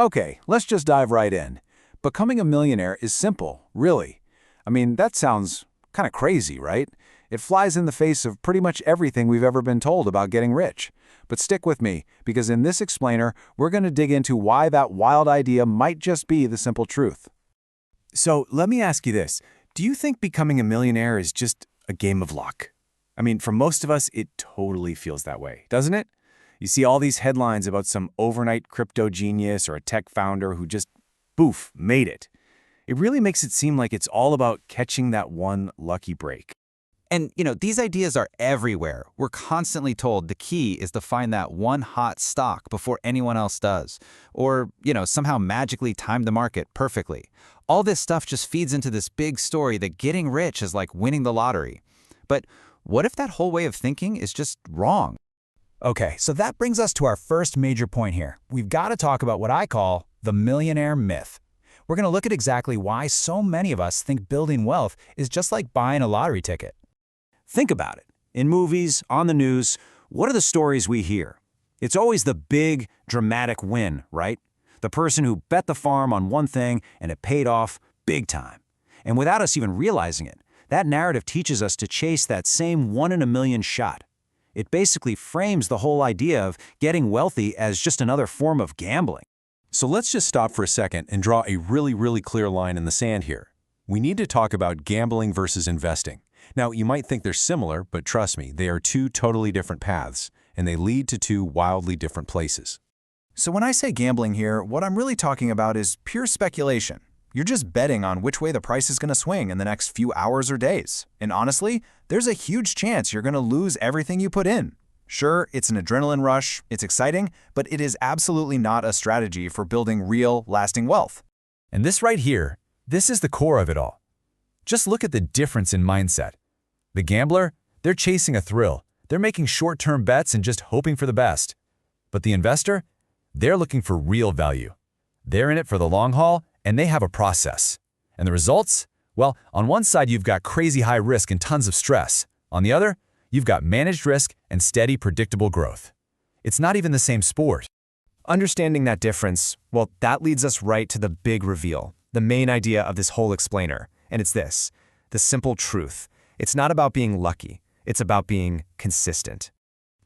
Okay, let's just dive right in. Becoming a millionaire is simple, really. I mean, that sounds kind of crazy, right? It flies in the face of pretty much everything we've ever been told about getting rich. But stick with me, because in this explainer, we're going to dig into why that wild idea might just be the simple truth. So let me ask you this. Do you think becoming a millionaire is just a game of luck? I mean, for most of us, it totally feels that way, doesn't it? You see all these headlines about some overnight crypto genius or a tech founder who just, poof, made it. It really makes it seem like it's all about catching that one lucky break. And, these ideas are everywhere. We're constantly told the key is to find that one hot stock before anyone else does. Or, somehow magically time the market perfectly. All this stuff just feeds into this big story that getting rich is like winning the lottery. But what if that whole way of thinking is just wrong? Okay, so that brings us to our first major point here. We've got to talk about what I call the millionaire myth. We're going to look at exactly why so many of us think building wealth is just like buying a lottery ticket. Think about it. In movies, on the news, what are the stories we hear? It's always the big, dramatic win, right? The person who bet the farm on one thing and it paid off big time. And without us even realizing it, that narrative teaches us to chase that same one-in-a-million shot. It basically frames the whole idea of getting wealthy as just another form of gambling. So let's just stop for a second and draw a really clear line in the sand here. We need to talk about gambling versus investing. Now, you might think they're similar, but trust me, they are two totally different paths, and they lead to two wildly different places. So when I say gambling here, what I'm really talking about is pure speculation. You're just betting on which way the price is going to swing in the next few hours or days. And honestly, there's a huge chance you're going to lose everything you put in. Sure, it's an adrenaline rush, it's exciting, but it is absolutely not a strategy for building real, lasting wealth. And this right here, this is the core of it all. Just look at the difference in mindset. The gambler, they're chasing a thrill. They're making short-term bets and just hoping for the best. But the investor, they're looking for real value. They're in it for the long haul, and they have a process. And the results? Well, on one side, you've got crazy high risk and tons of stress. On the other, you've got managed risk and steady, predictable growth. It's not even the same sport. Understanding that difference, well, that leads us right to the big reveal, the main idea of this whole explainer. And it's this, the simple truth. It's not about being lucky. It's about being consistent.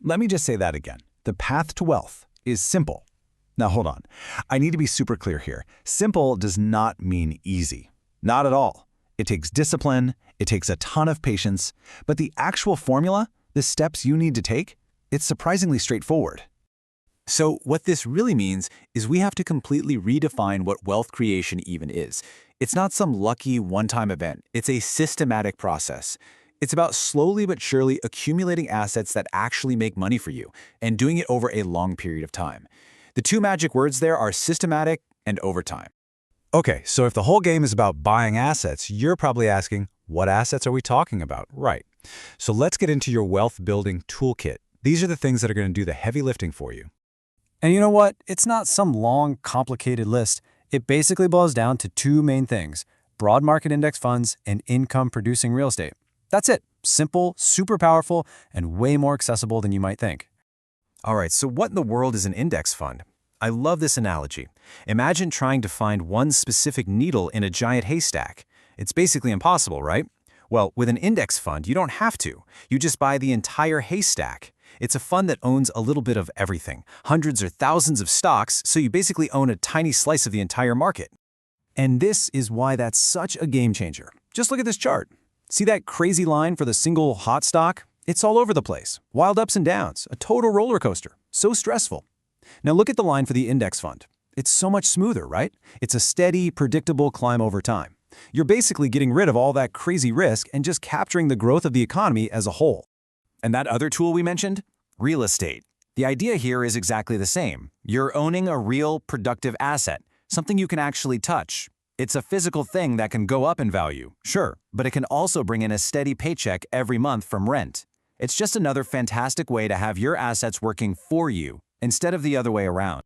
Let me just say that again. The path to wealth is simple. Now hold on. I need to be super clear here. Simple does not mean easy. Not at all. It takes discipline, it takes a ton of patience, but the actual formula, the steps you need to take, it's surprisingly straightforward. So what this really means is we have to completely redefine what wealth creation even is. It's not some lucky one-time event. It's a systematic process. It's about slowly but surely accumulating assets that actually make money for you and doing it over a long period of time. The two magic words there are systematic and over time. Okay, so if the whole game is about buying assets, you're probably asking, what assets are we talking about? Right. So let's get into your wealth building toolkit. These are the things that are going to do the heavy lifting for you. And you know what? It's not some long, complicated list. It basically boils down to two main things: broad market index funds and income-producing real estate. That's it. Simple, super powerful, and way more accessible than you might think. All right, so what in the world is an index fund? I love this analogy. Imagine trying to find one specific needle in a giant haystack. It's basically impossible, right? Well, with an index fund, you don't have to. You just buy the entire haystack. It's a fund that owns a little bit of everything, hundreds or thousands of stocks, so you basically own a tiny slice of the entire market. And this is why that's such a game changer. Just look at this chart. See that crazy line for the single hot stock? It's all over the place. Wild ups and downs, a total roller coaster. So stressful. Now look at the line for the index fund. It's so much smoother, right? It's a steady, predictable climb over time. You're basically getting rid of all that crazy risk and just capturing the growth of the economy as a whole. And that other tool we mentioned? Real estate. The idea here is exactly the same. You're owning a real, productive asset, something you can actually touch. It's a physical thing that can go up in value, sure, but it can also bring in a steady paycheck every month from rent. It's just another fantastic way to have your assets working for you instead of the other way around.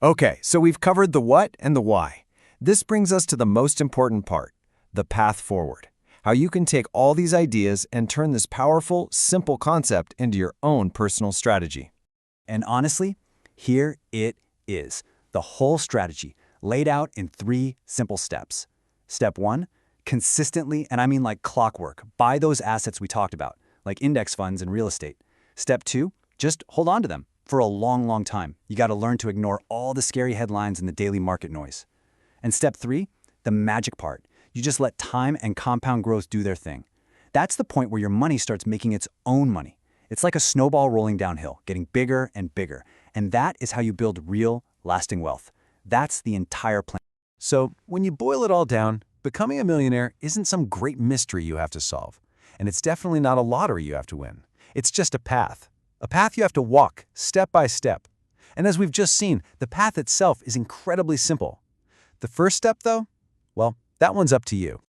Okay, so we've covered the what and the why. This brings us to the most important part, the path forward. How you can take all these ideas and turn this powerful, simple concept into your own personal strategy. And honestly, here it is. The whole strategy, laid out in 3 simple steps. Step 1, consistently, and I mean like clockwork, buy those assets we talked about, like index funds and real estate. Step 2, just hold on to them for a long, long time. You got to learn to ignore all the scary headlines and the daily market noise. And step 3, the magic part. You just let time and compound growth do their thing. That's the point where your money starts making its own money. It's like a snowball rolling downhill, getting bigger and bigger. And that is how you build real, lasting wealth. That's the entire plan. So, when you boil it all down, becoming a millionaire isn't some great mystery you have to solve. And it's definitely not a lottery you have to win. It's just a path you have to walk step by step. And as we've just seen, the path itself is incredibly simple. The first step, though, well, that one's up to you.